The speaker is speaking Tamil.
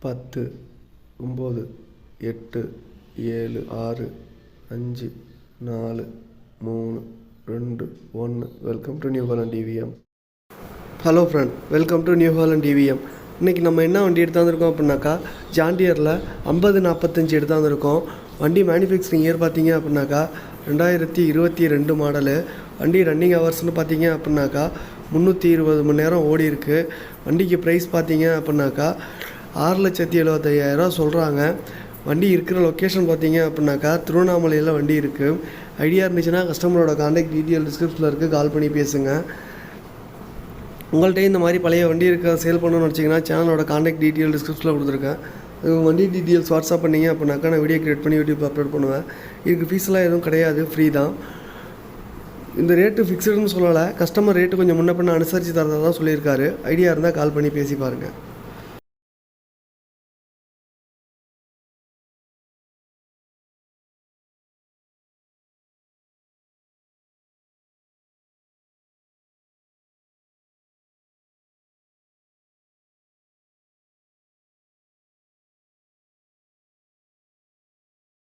10 9 8 7 6 5 4 3 2 1. Welcome to New Holland TVM. Hello friend, welcome to New Holland TVM. இன்றைக்கி நம்ம என்ன வண்டி எடுத்தாந்துருக்கோம் அப்படின்னாக்கா, ஜாண்டியரில் 5045 எடுத்தாந்துருக்கோம். வண்டி மேனுஃபேக்சரிங் இயர் பார்த்தீங்க அப்படின்னாக்கா 2022 மாடலு. வண்டி ரன்னிங் ஹவர்ஸ்னு பார்த்தீங்க அப்படின்னாக்கா 320 மணி நேரம் ஓடி இருக்குது. வண்டிக்கு ப்ரைஸ் பார்த்தீங்க அப்படின்னாக்கா 6,75,000 சொல்கிறாங்க. வண்டி இருக்கிற லொக்கேஷன் பார்த்தீங்க அப்படின்னாக்கா திருவண்ணாமலையில் வண்டி இருக்குது. ஐடியா இருந்துச்சுன்னா கஸ்டமரோட கான்டாக்ட் டீட்டெயில் டிஸ்கிரிப்ஷனில் இருக்குது, கால் பண்ணி பேசுங்க. உங்கள்கிட்ட இந்த மாதிரி பழைய வண்டி இருக்க சேல் பண்ணணும்னு வச்சிங்கன்னா சேனலோட கான்டாக்ட் டீட்டெயில் டிஸ்கிரிப்ஷனில் கொடுத்துருக்கேன். வண்டி டீட்டெயில்ஸ் வாட்ஸ்அப் பண்ணிங்க அப்படின்னாக்கா நான் வீடியோ க்ரியேட் பண்ணி யூடியூப் அப்லோட் பண்ணுவேன். இதுக்கு ஃபீஸ்லாம் எதுவும் கிடையாது, ஃப்ரீ தான். இந்த ரேட்டு ஃபிக்ஸ்டுன்னு சொல்லலை, கஸ்டமர் ரேட்டு கொஞ்சம் முன்ன பின்ன அனுசரித்து தரதாக தான் சொல்லியிருக்காரு. ஐடியா இருந்தால் கால் பண்ணி பேசி பாருங்கள்.